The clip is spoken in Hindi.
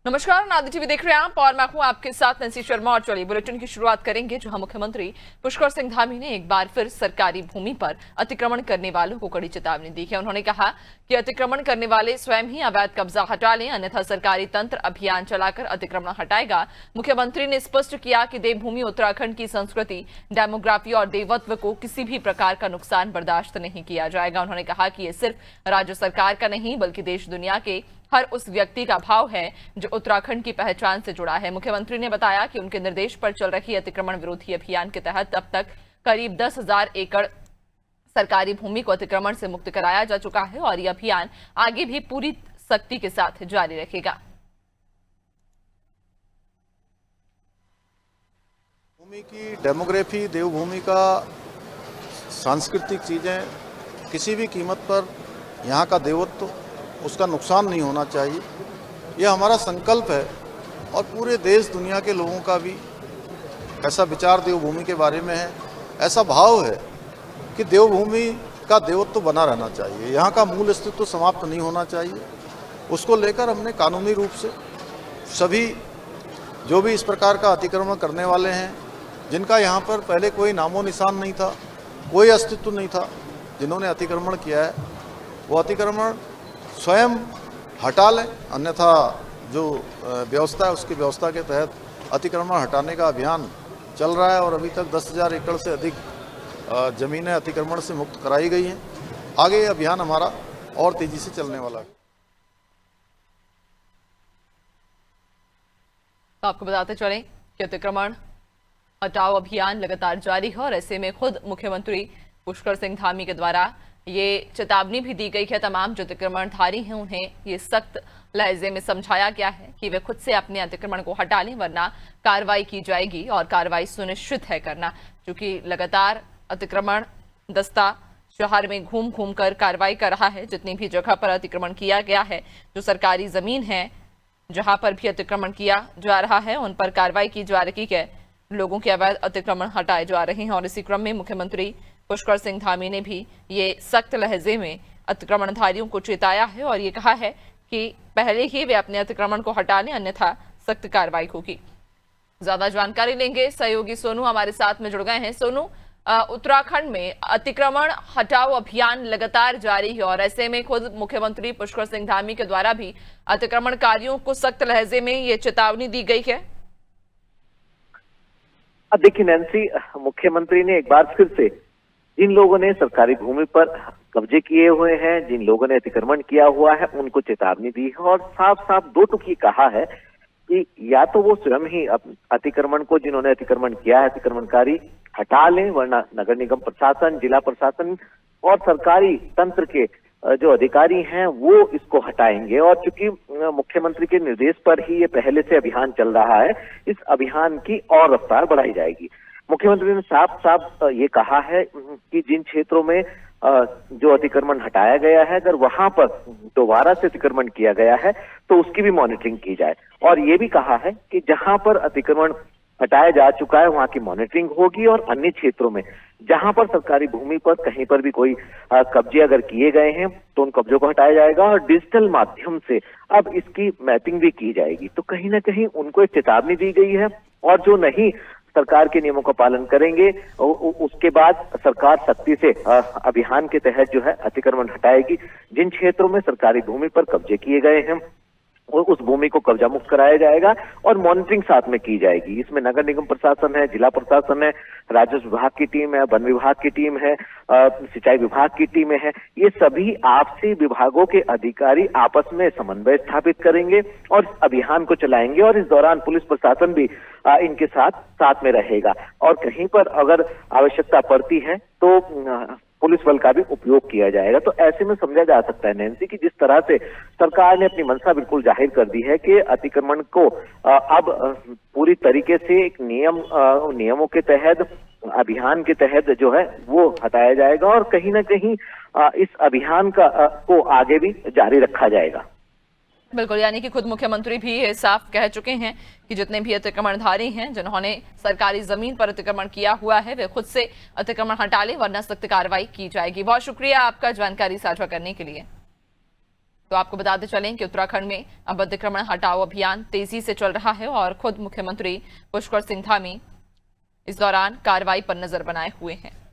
नमस्कार, नादी टीवी देख रहे हैं आप और मैं हूं आपके साथ नैन्सी शर्मा। और चलिए बुलेटिन की शुरुआत करेंगे। जहां मुख्यमंत्री पुष्कर सिंह धामी ने एक बार फिर सरकारी भूमि पर अतिक्रमण करने वालों को कड़ी चेतावनी दी है। उन्होंने कहा कि अतिक्रमण करने वाले स्वयं ही अवैध कब्जा हटा लें, अन्यथा सरकारी तंत्र अभियान चलाकर अतिक्रमण हटाएगा। मुख्यमंत्री ने स्पष्ट किया कि देवभूमि उत्तराखंड की संस्कृति, डेमोग्राफी और देवत्व को किसी भी प्रकार का नुकसान बर्दाश्त नहीं किया जाएगा। उन्होंने कहा कि ये सिर्फ राज्य सरकार का नहीं बल्कि देश दुनिया के हर उस व्यक्ति का भाव है जो उत्तराखंड की पहचान से जुड़ा है। मुख्यमंत्री ने बताया कि उनके निर्देश पर चल रही अतिक्रमण विरोधी अभियान के तहत अब तक करीब 10,000 एकड़ सरकारी भूमि को अतिक्रमण से मुक्त कराया जा चुका है और यह अभियान आगे भी पूरी सख्ती के साथ जारी रहेगा। भूमि की डेमोग्राफी, देवभूमि का सांस्कृतिक चीजें किसी भी कीमत पर यहाँ का देवत्व, उसका नुकसान नहीं होना चाहिए। यह हमारा संकल्प है और पूरे देश दुनिया के लोगों का भी ऐसा विचार देवभूमि के बारे में है, ऐसा भाव है कि देवभूमि का देवत्व बना रहना चाहिए, यहाँ का मूल अस्तित्व समाप्त नहीं होना चाहिए। उसको लेकर हमने कानूनी रूप से सभी जो भी इस प्रकार का अतिक्रमण करने वाले हैं, जिनका यहाँ पर पहले कोई नामो निशान नहीं था, कोई अस्तित्व नहीं था, जिन्होंने अतिक्रमण किया है वो अतिक्रमण स्वयं हटा लें, अन्यथा जो व्यवस्था है उसकी व्यवस्था के तहत अतिक्रमण हटाने का अभियान चल रहा है और अभी तक 10,000 एकड़ से अधिक जमीनें अतिक्रमण से मुक्त कराई गई हैं। आगे ये अभियान हमारा और तेजी से चलने वाला है। तो आपको बताते चलें कि अतिक्रमण हटाओ अभियान लगातार जारी है और ऐसे में खुद मुख्यमंत्री पुष्कर सिंह धामी के द्वारा ये चेतावनी भी दी गई है। तमाम जो अतिक्रमणधारी हैं उन्हें ये सख्त लहजे में समझाया गया है कि वे खुद से अपने अतिक्रमण को हटा लें, वरना कार्रवाई की जाएगी और कार्रवाई सुनिश्चित है करना। क्योंकि लगातार अतिक्रमण दस्ता शहर में घूम घूम कर कार्रवाई कर रहा है। जितनी भी जगह पर अतिक्रमण किया गया है, जो सरकारी जमीन है जहां पर भी अतिक्रमण किया जा रहा है, उन पर कार्रवाई की जा रही है, लोगों के अवैध अतिक्रमण हटाए जा रहे हैं। और इसी क्रम में मुख्यमंत्री पुष्कर सिंह धामी ने भी ये सख्त लहजे में अतिक्रमणधारियों को चेताया है और ये कहा है कि पहले ही वे अपने अतिक्रमण को हटा लें, अन्यथा सख्त कार्रवाई होगी। ज्यादा जानकारी लेंगे, सहयोगी सोनू हमारे साथ में जुड़ गए हैं। सोनू, उत्तराखंड में अतिक्रमण हटाओ अभियान लगातार जारी है और ऐसे में खुद मुख्यमंत्री पुष्कर सिंह धामी के द्वारा भी अतिक्रमणकारियों को सख्त लहजे में ये चेतावनी दी गई है। अब देखिए नैन्सी, मुख्यमंत्री ने एक बार फिर से जिन लोगों ने सरकारी भूमि पर कब्जे किए हुए हैं, जिन लोगों ने अतिक्रमण किया हुआ है, उनको चेतावनी दी है और साफ साफ दो टुकी कहा है कि या तो वो स्वयं ही अतिक्रमण को, जिन्होंने अतिक्रमण किया है, अतिक्रमणकारी हटा लें, वरना नगर निगम प्रशासन, जिला प्रशासन और सरकारी तंत्र के जो अधिकारी हैं वो इसको हटाएंगे। और चूंकि मुख्यमंत्री के निर्देश पर ही ये पहले से अभियान चल रहा है, इस अभियान की और रफ्तार बढ़ाई जाएगी। मुख्यमंत्री ने साफ साफ ये कहा है कि जिन क्षेत्रों में जो अतिक्रमण हटाया गया है, अगर वहां पर दोबारा से अतिक्रमण किया गया है तो उसकी भी मॉनिटरिंग की जाए। और ये भी कहा है कि जहां पर अतिक्रमण हटाया जा चुका है वहां की मॉनिटरिंग होगी और अन्य क्षेत्रों में जहां पर सरकारी भूमि पर कहीं पर भी कोई कब्जे अगर किए गए हैं तो उन कब्जों को हटाया जाएगा और डिजिटल माध्यम से अब इसकी मैपिंग भी की जाएगी। तो कहीं ना कहीं उनको एक चेतावनी दी गई है और जो नहीं सरकार के नियमों का पालन करेंगे उसके बाद सरकार सख्ती से अभियान के तहत जो है अतिक्रमण हटाएगी। जिन क्षेत्रों में सरकारी भूमि पर कब्जे किए गए हैं उस भूमि को कब्जा मुक्त कराया जाएगा और मॉनिटरिंग साथ में की जाएगी। इसमें नगर निगम प्रशासन है, जिला प्रशासन है, राजस्व विभाग की टीम है, वन विभाग की टीम है, सिंचाई विभाग की टीमें हैं। ये सभी आपसी विभागों के अधिकारी आपस में समन्वय स्थापित करेंगे और इस अभियान को चलाएंगे और इस दौरान पुलिस प्रशासन भी इनके साथ में रहेगा और कहीं पर अगर आवश्यकता पड़ती है तो पुलिस बल का भी उपयोग किया जाएगा। तो ऐसे में समझा जा सकता है नैन्सी कि जिस तरह से सरकार ने अपनी मंशा बिल्कुल जाहिर कर दी है कि अतिक्रमण को अब पूरी तरीके से एक नियमों के तहत, अभियान के तहत जो है वो हटाया जाएगा और कहीं ना कहीं इस अभियान को आगे भी जारी रखा जाएगा। बिल्कुल, यानी कि खुद मुख्यमंत्री भी ये साफ कह चुके हैं कि जितने भी अतिक्रमणधारी हैं जिन्होंने सरकारी जमीन पर अतिक्रमण किया हुआ है वे खुद से अतिक्रमण हटा लें, वरना सख्त कार्रवाई की जाएगी। बहुत शुक्रिया आपका जानकारी साझा करने के लिए। तो आपको बताते चलें कि उत्तराखंड में अब अतिक्रमण हटाओ अभियान तेजी से चल रहा है और खुद मुख्यमंत्री पुष्कर सिंह धामी इस दौरान कार्रवाई पर नजर बनाए हुए हैं।